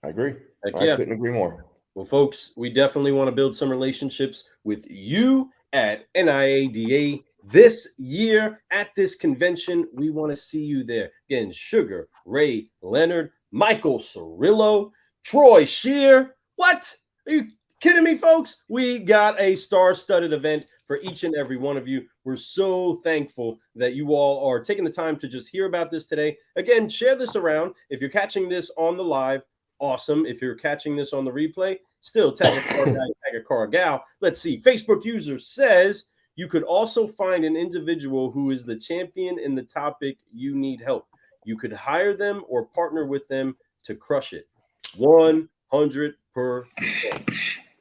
I agree. I couldn't agree more. Well, folks, we definitely want to build some relationships with you at NIADA this year at this convention. We want to see you there. Again, Sugar Ray Leonard, Michael Cirillo, Troy Scheer. What? Are you kidding me, folks? We got a star-studded event for each and every one of you. We're so thankful that you all are taking the time to just hear about this today. Again, share this around. If you're catching this on the live, awesome. If you're catching this on the replay, still tag a car guy, tag a car gal. Let's see. Facebook user says you could also find an individual who is the champion in the topic you need help. You could hire them or partner with them to crush it. 100%.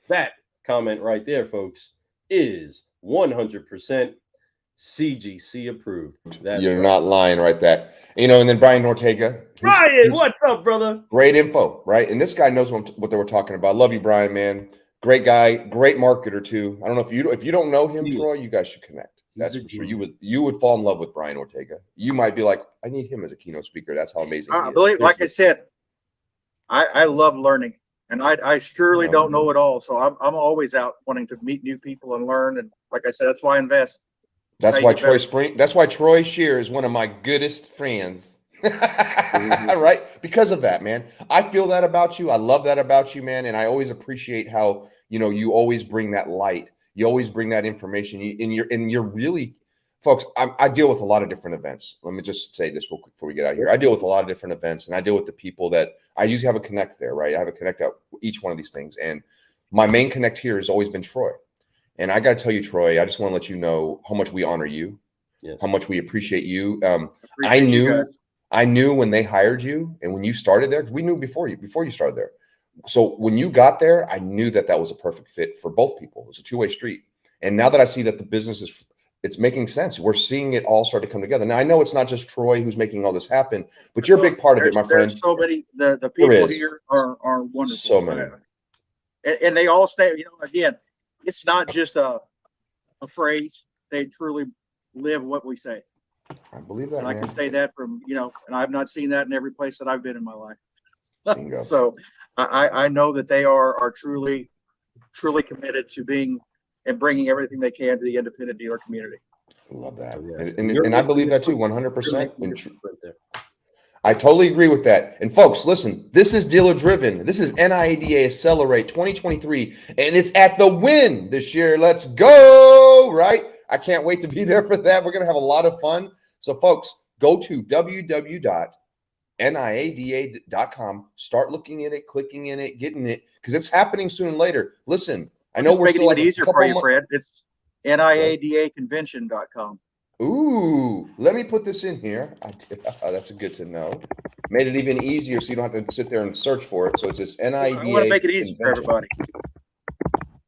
That comment right there, folks, is 100% CGC approved. You're not lying right there. And then Brian Ortega. Brian, what's up, brother? Great info, right? And this guy knows what they were talking about. Love you, Brian, man. Great guy, great marketer too. I don't know if you don't know him, Troy, you guys should connect. That's for sure. You would fall in love with Brian Ortega. You might be like, I need him as a keynote speaker. That's how amazing he is. Believe, like I said, I love learning. And I surely don't know it all. So I'm always out wanting to meet new people and learn. And like I said, that's why I invest. That's why Troy Scheer is one of my goodest friends. Right? Because of that, man. I feel that about you. I love that about you, man. And I always appreciate how, you always bring that light. You always bring that information. You're really, folks, I deal with a lot of different events. Let me just say this real quick before we get out here. I deal with a lot of different events, and I deal with the people that I usually have a connect there, right? I have a connect out each one of these things. And my main connect here has always been Troy. And I got to tell you, Troy, I just want to let you know how much we honor you, how much we appreciate you. I knew when they hired you and when you started there, because we knew before you started there. So when you got there, I knew that was a perfect fit for both people. It was a two-way street. And now that I see that the business it's making sense. We're seeing it all start to come together. Now, I know it's not just Troy who's making all this happen, but you're a big part of it, my friend. There's so many, the people here are wonderful. So many. And they all stay, again, it's not just a phrase. They truly live what we say. I believe that, and man. I can say that from, and I've not seen that in every place that I've been in my life. Bingo. So I know that they are truly committed to being and bringing everything they can to the independent dealer community. I love that. And I believe that too, 100%. I totally agree with that. And folks, listen, this is Dealer Driven. This is NIADA Accelerate 2023, and it's at the Win this year. Let's go, right? I can't wait to be there for that. We're going to have a lot of fun. So folks, Go to www.niada.com. Start looking at it, clicking in it, getting it, because it's happening sooner and later. Listen, I know we're still like easier for you, Fred. It's NIADAconvention.com. Ooh, let me put this in here. That's good to know. Made it even easier so you don't have to sit there and search for it. So it's this NIADA. I want to make it easy for everybody.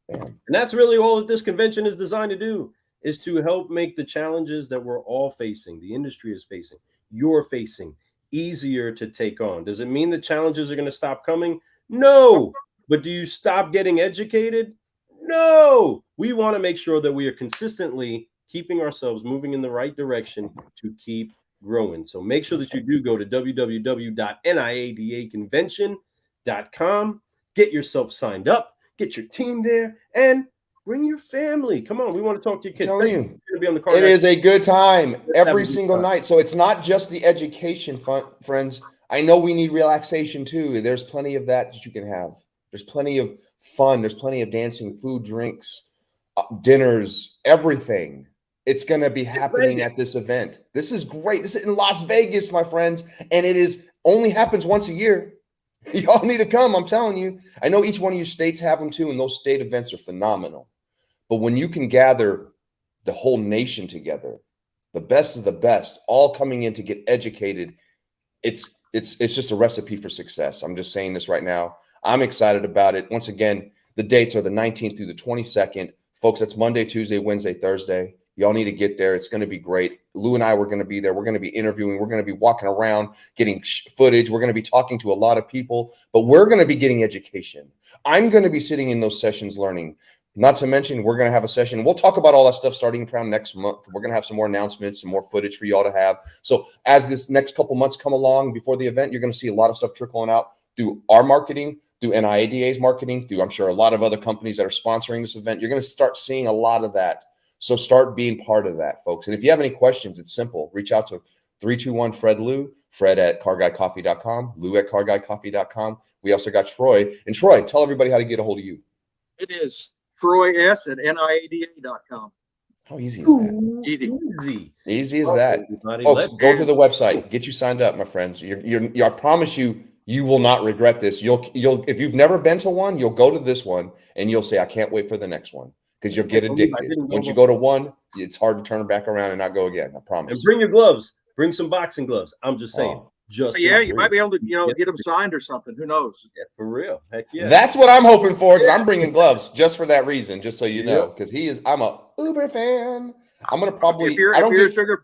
And that's really all that this convention is designed to do, is to help make the challenges that we're all facing, the industry is facing, you're facing, easier to take on. Does it mean the challenges are going to stop coming? No. But do you stop getting educated? No. We want to make sure that we are consistently keeping ourselves moving in the right direction to keep growing. So make sure that you do go to www.niadaconvention.com, get yourself signed up, get your team there, and bring your family. Come on, we want to talk to your kids. Be on the car. It is a good time every single night. So it's not just the education fun, friends. I know we need relaxation too. There's plenty of that you can have. There's plenty of fun. There's plenty of dancing, food, drinks, dinners, everything. It's going to be happening at this event. This is great. This is in Las Vegas, my friends, and it is only happens once a year. Y'all need to come. I'm telling you. I know each one of your states have them too, and those state events are phenomenal. But when you can gather the whole nation together, the best of the best, all coming in to get educated, it's just a recipe for success. I'm just saying this right now. I'm excited about it. Once again, the dates are the 19th through the 22nd. Folks, that's Monday, Tuesday, Wednesday, Thursday. Y'all need to get there. It's going to be great. Lou and I, we're going to be there. We're going to be interviewing. We're going to be walking around, getting footage. We're going to be talking to a lot of people, but we're going to be getting education. I'm going to be sitting in those sessions learning. Not to mention, we're going to have a session. We'll talk about all that stuff starting around next month. We're going to have some more announcements, some more footage for y'all to have. So as this next couple months come along before the event, you're going to see a lot of stuff trickling out through our marketing, through NIADA's marketing, through, I'm sure, a lot of other companies that are sponsoring this event. You're going to start seeing a lot of that. So start being part of that, folks. And if you have any questions, it's simple. Reach out to 321-FRED-LOU, Fred at carguycoffee.com, Lou at carguycoffee.com. We also got Troy. And Troy, tell everybody how to get a hold of you. It is Troy S at NIADA.com. How easy is that? Easy as that. Folks, go to the website. Get you signed up, my friends. I promise you, you will not regret this. You'll if you've never been to one, you'll go to this one and you'll say, I can't wait for the next one. Because you'll get addicted. Once you go to one, it's hard to turn back around and not go again. I promise. And bring your gloves. Bring some boxing gloves. I'm just saying. You might be able to, get them signed or something. Who knows? Yeah, for real. Heck yeah. That's what I'm hoping for. Because I'm bringing gloves just for that reason. Just so you know, because I'm a Uber fan. I'm gonna probably. If you're a Sugar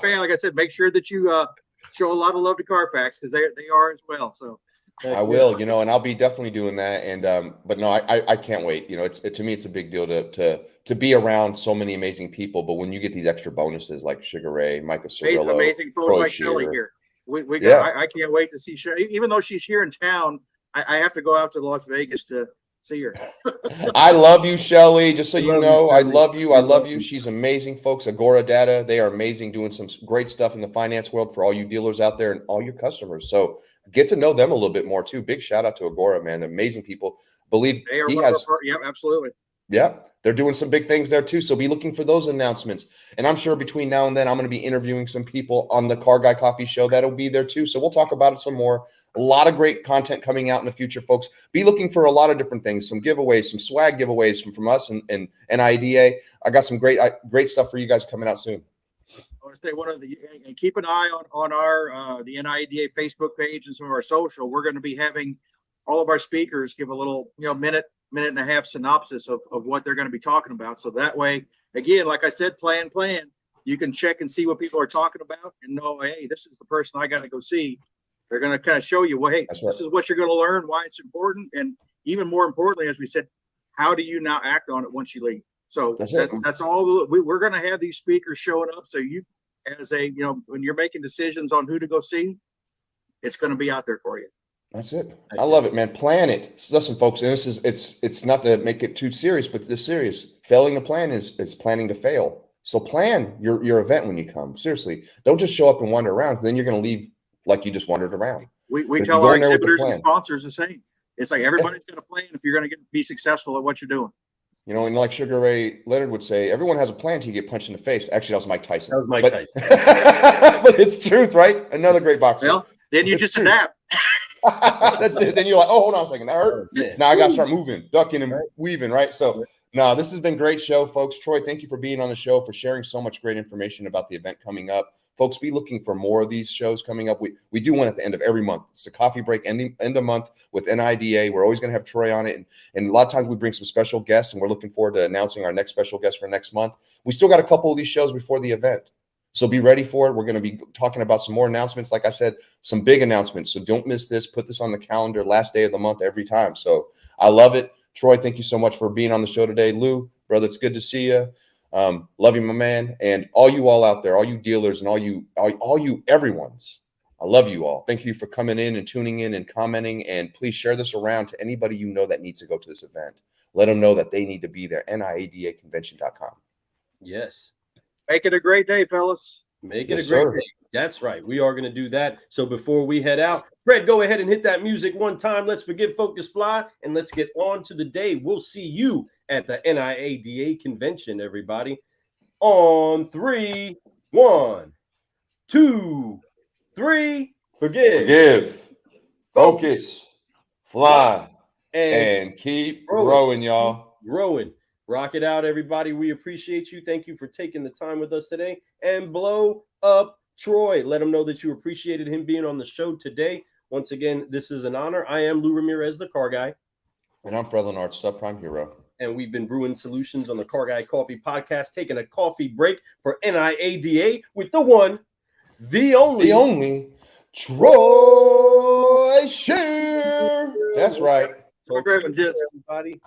fan, like I said, make sure that you show a lot of love to Carfax because they are as well. So. I will, and I'll be definitely doing that. And but no, I can't wait. To me, it's a big deal to be around so many amazing people. But when you get these extra bonuses like Sugar Ray, Micah Cirillo, amazing folks like Shelly here. I can't wait to see Shelly. Even though she's here in town, I have to go out to Las Vegas to see her. I love you, Shelly. Just so you know, I love you. I love you. She's amazing, folks. Agora Data, they are amazing, doing some great stuff in the finance world for all you dealers out there and all your customers. So get to know them a little bit more too. Big shout out to Agora, man. They're amazing people. Believe he has. Yeah, absolutely. Yeah, they're doing some big things there too. So be looking for those announcements. And I'm sure between now and then, I'm going to be interviewing some people on the Car Guy Coffee Show. That'll be there too. So we'll talk about it some more. A lot of great content coming out in the future, folks. Be looking for a lot of different things, some giveaways, some swag giveaways from us and NIADA. I got some great stuff for you guys coming out soon. I want to say and keep an eye on our the NIADA Facebook page and some of our social. We're going to be having all of our speakers give a little minute and a half synopsis of what they're going to be talking about. So that way, again, like I said, plan. You can check and see what people are talking about and know, hey, this is the person I got to go see. They're going to kind of show you, well, hey, this is what you're going to learn, why it's important, and even more importantly, as we said, how do you now act on it once you leave? So that's all. We're going to have these speakers showing up. So you, as when you're making decisions on who to go see, it's going to be out there for you. That's it. I love it, man. Plan it. Listen, folks, and it's not to make it too serious, but this serious. Failing the plan is planning to fail. So plan your event when you come. Seriously, don't just show up and wander around. Then you're going to leave like you just wandered around. We tell our exhibitors and sponsors the same. It's like everybody's got a plan if you're going to be successful at what you're doing. You know, and like Sugar Ray Leonard would say, everyone has a plan till you get punched in the face. Actually, that was Mike Tyson. That was Mike Tyson. But it's truth, right? Another great boxer. Well, then you just adapt. That's it. Then you're like, oh, hold on a second. That hurt. Yeah. Now I got to start moving, ducking and Right. weaving, right? So, no, this has been a great show, folks. Troy, thank you for being on the show, for sharing so much great information about the event coming up. Folks, be looking for more of these shows coming up. We do one at the end of every month. It's a coffee break end of month with NIADA. We're always going to have Troy on it. And a lot of times we bring some special guests, and we're looking forward to announcing our next special guest for next month. We still got a couple of these shows before the event. So be ready for it. We're going to be talking about some more announcements. Like I said, some big announcements. So don't miss this. Put this on the calendar last day of the month every time. So I love it. Troy, thank you so much for being on the show today. Lou, brother, it's good to see you. Love you, my man. And all you all out there, all you dealers and all you everyone's, I love you all. Thank you for coming in and tuning in and commenting. And please share this around to anybody you know that needs to go to this event. Let them know that they need to be there. NIADAconvention.com. Yes. Make it a great day, fellas. Make it Yes, a great sir. day. That's right. We are going to do that. So before we head out, Fred, go ahead and hit that music one time. Let's forgive, focus, fly, and let's get on to the day. We'll see you at the NIADA convention, everybody. On 3, 1, 2, 3. Forgive, focus, fly, and and keep growing. growing, y'all. growing. Rock it out, everybody. We appreciate you. Thank you for taking the time with us today. And blow up Troy. Let him know that you appreciated him being on the show today. Once again, this is an honor. I am Lou Ramirez, the Car Guy. And I'm Fred Lenard, subprime hero. And we've been brewing solutions on the Car Guy Coffee Podcast, taking a coffee break for NIADA with the one, the only Troy Scheer. That's right. Talk to you, everybody.